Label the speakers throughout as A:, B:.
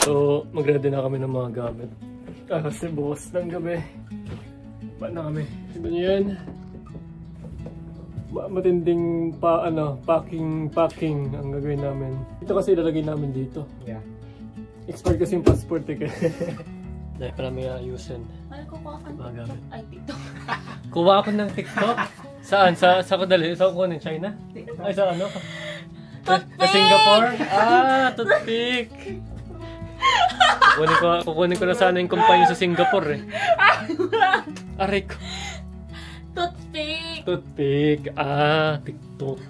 A: So, mag-ready na kami ng mga gamit. Kasi bukas ng gabi. Ba na kami? Tignan nyo yan. Matinding packing ang gagawin namin. Ito kasi ilalagay namin dito.
B: Yeah.
A: Expired kasi yung passport eh. Dahil pala may ayusin.
C: Ay, kukuha ka ng TikTok. Ay, TikTok.
A: Kuha ako ng TikTok? Saan? Sa ko dali? Saan ko ng China? Ay, sa ano? Sa Singapore? Toothpick! Kukunin ko na sana yung kumpanya sa Singapore eh. Aray ko.
C: Toothpick!
A: Toothpick. TikTok.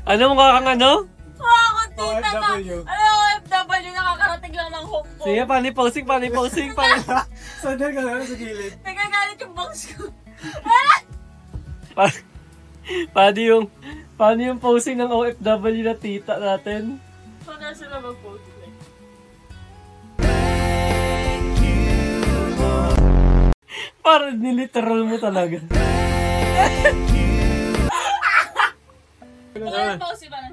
A: Ano mukha kang ano?
C: Ako, tita na!
B: OFW.
C: Ano, OFW, nakakarating lang ng hope ko.
A: Sige, pani-posing.
B: Sandal ka lang sa gilid.
C: Nagagalit yung box ko.
A: Paano yung posing ng OFW na tita natin?
C: Paano sila mag-post?
A: Parang niliteral mo talaga.
C: Ano post ba?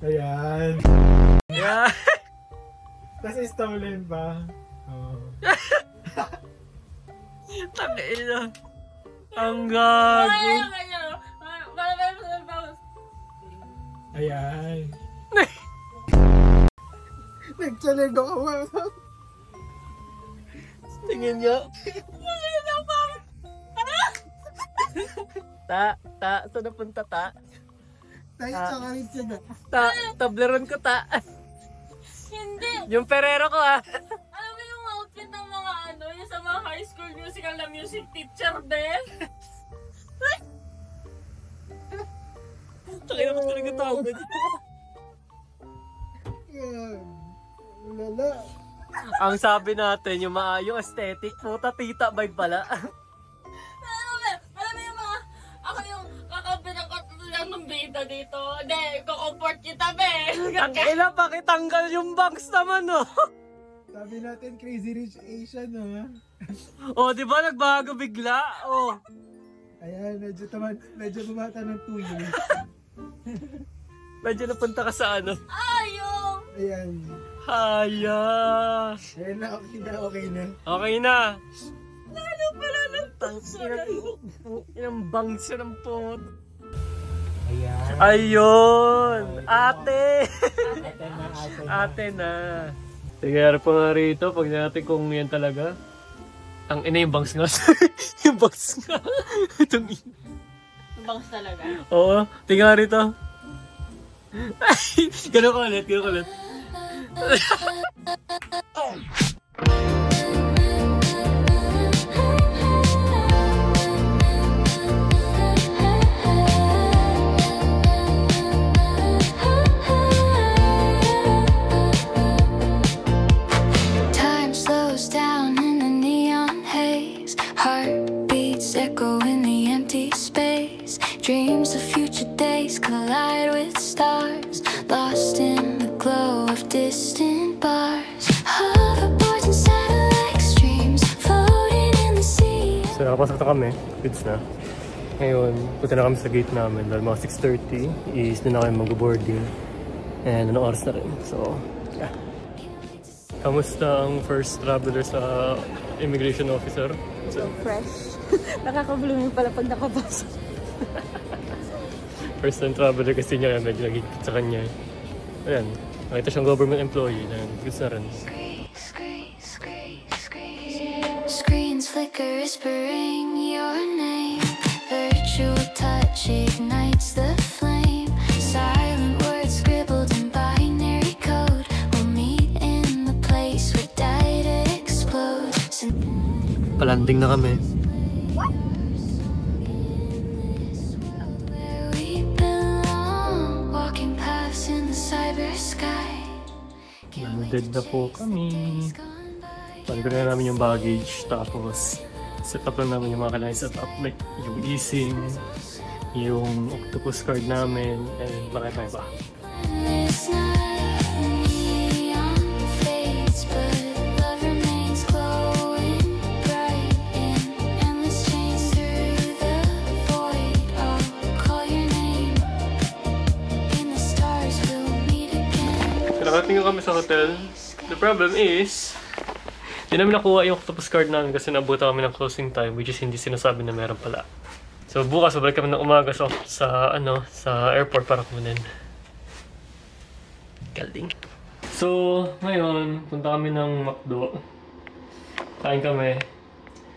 B: Ayan.
A: Yeah.
B: Kasi stolen pa.
A: Tangina. Ang gago.
B: Ayan. Nagtsalig ako.
A: Tingin nyo. Saan napunta ta?
B: Tayo tsaka rin siya na.
A: Tableron ko ta.
C: Hindi.
A: Yung Ferrero ko
C: Alam mo yung outfit ng mga yung sa mga high school musical na music teacher din?
A: Takina mo talaga tawag.
B: Yan. Lala.
A: Ang sabi natin, yung maayong aesthetic, puta tita vibe pala.
C: Alam mo yung mga, ako yung kakampi ng katulang ng bida dito. Hindi, kukomport kita, be.
A: Ang ila, pakitanggal yung bangs naman, no?
B: Sabi natin, Crazy Rich Asian, ha?
A: Di ba nagbago bigla?
B: Ayan, medyo bumata ng 2 years.
A: Medyo napunta ka sa ano?
C: Ayaw!
B: Ayan.
A: Haya!
B: Ayan na, okay na.
A: Okay na!
C: Lalo pala ng
A: Inang bangsa ng pot.
B: Ayan.
A: Ayun! Ate!
B: Ate
A: Ate na! Tingnan pa nga rito, pag natin kung yan talaga. Ang ina yung bangs nga. Yung bangs nga. Itong ina.
C: bangs talaga.
A: Oo, tingnan rito. Ganun ko ulit.
D: Time slows down in the neon haze. Heartbeats echo in the empty space. Dreams of future days collide with stars, lost in the glow of distant bars. Hoverboards and satellite streams floating in the sea.
A: So nakapasok na kami, goods na. Ngayon, punta na kami sa gate namin dahil mga 6:30 is na kami mag-boarding. And ano oras na rin. So, yeah. Kamusta ang first traveler sa immigration officer?
C: So fresh. Nakaka-blooming pala pag nakapasok.
A: First time traveler kasi niya, medyo nagigit sa kanya. Ayan, nakita siyang government employee na goods na rin.
D: Screens flicker, whispering your name. Virtual touch ignites the flame. Silent words scribbled in binary code. We'll meet in the place where data explodes.
A: Palanding na kami.
D: Where we belong, walking paths in the cyber sky.
A: Landed na po kami. Paano na namin yung baggage, tapos set up lang namin yung mga kailangan set up, like yung eSIM, yung octopus card namin, and marami pa.
D: This night, neon fades, but love remains glowing bright in
A: Dumating kami sa hotel. The problem is, hindi namin nakuha yung octopus card namin kasi nabuta kami ng closing time, which is hindi sinasabi na meron pala. So bukas, babalik kami ng umaga sa airport para kunin. Galing. So, ngayon, punta kami ng McDo. Kain kami.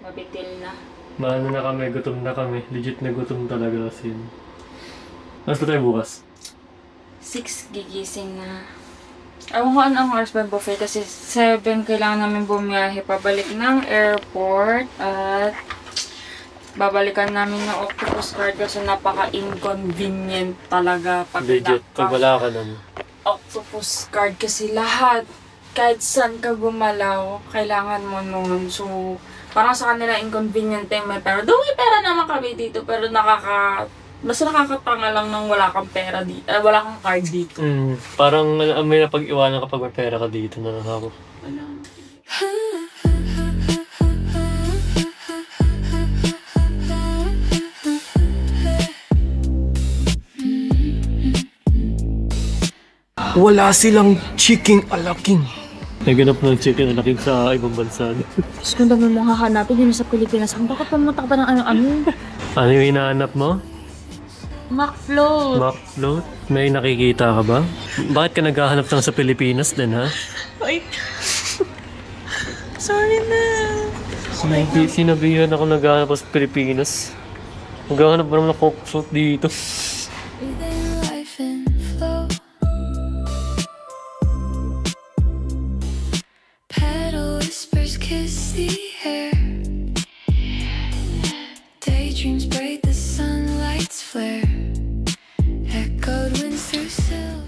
C: Mabitil na.
A: Maano na kami, gutom na kami. Legit na gutom talaga as in. Mas pa tayo bukas?
C: 6 gigising na. Ewan ko anong oras ba buffet kasi 7 kailangan namin bumiyahe pabalik ng airport at babalikan namin yung octopus card kasi napaka-inconvenient talaga pag
A: Legit, pag wala ka nun.
C: Octopus card kasi lahat, kahit saan ka gumalaw, kailangan mo nun. So, parang sa kanila inconvenient time may pera. Though may pera naman kami dito, pero basta nakakatanga lang nang wala kang pera dito, wala kang card dito.
A: Parang may napag-iwanan kapag may pera ka dito na ako. Wala silang chicken alaking. Naganap ng chicken alaking sa ibang bansa.
C: Tapos kung dami mo hahanapin yun sa Pilipinas, bakit pumunta ka pa ng ano-ano?
A: Ano yung hinahanap mo?
C: McFloat.
A: McFloat? May nakikita ka ba? Bakit ka naghahanap lang sa Pilipinas din, ha?
C: Ay. Sorry na.
A: Sinabihan ako naghahanap sa Pilipinas. Naghahanap ba naman ng McFloat dito?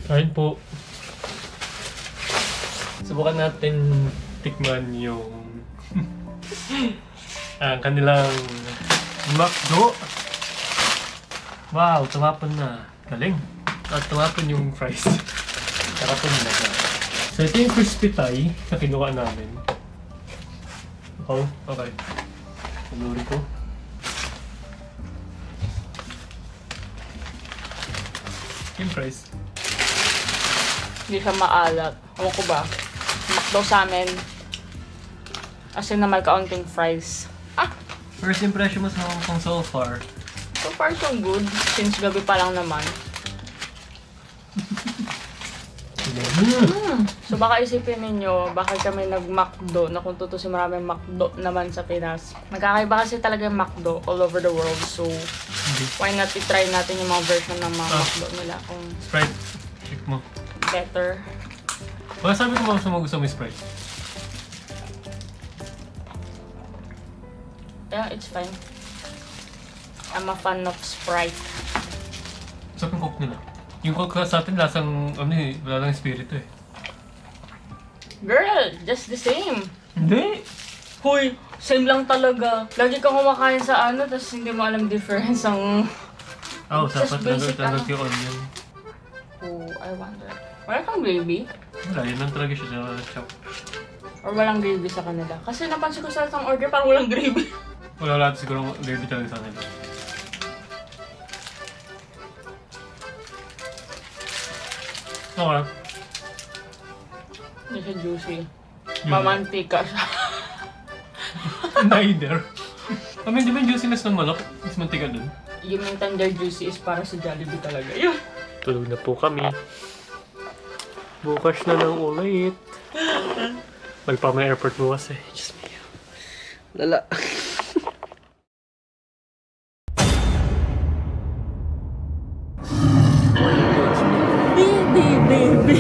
A: Kain po. Subukan natin tikman yung ang kanilang McDo. Wow, tumapon na. Galing. At tumapon yung fries. Tarapon na siya. So ito yung crispy Thai na kinuha namin. Oh, okay. Panuri ko. Yung fries.
C: Hindi siya maalat. Ewan ko ba? McDo sa amin. As in na may kaunting fries.
A: First impression mo sa Hong Kong so far?
C: So far so good. Since gabi pa lang naman. So baka isipin ninyo, bakit kami nag-McDo na kung tutusin maraming McDo naman sa Pinas. Nagkakaiba kasi talaga yung McDo all over the world. So why not i-try natin yung mga version ng mga McDo nila kung
A: Sprite. Check mo.
C: better.
A: Baka sabi ko mga gusto mo yung Sprite.
C: Yeah, it's fine. I'm a fan of Sprite.
A: Sarap yung Coke nila. Yung Coke sa atin lasang, wala lang espiritu eh.
C: Girl, just the same.
A: Hindi!
C: Hoy, same lang talaga. Lagi kang kumakain sa ano, tapos hindi mo alam difference ang...
A: Dapat nagag yung onion.
C: Oh, I wonder. Wala kang gravy?
A: Wala, yun lang talaga siya sa chop.
C: Or walang gravy sa kanila? Kasi napansin ko sa isang order, parang walang gravy.
A: Wala lahat siguro gravy talaga sa kanila. Okay.
C: Hindi siya juicy. Mamantika siya.
A: Neither. Di ba yung juiciness ng manok? Mas mantika dun.
C: Yung tender juicy is para sa Jollibee talaga. Yun!
A: Tulog na po kami. Bukas na lang ulit. Magpa may airport bukas eh. Diyos me. Lala. Baby, baby.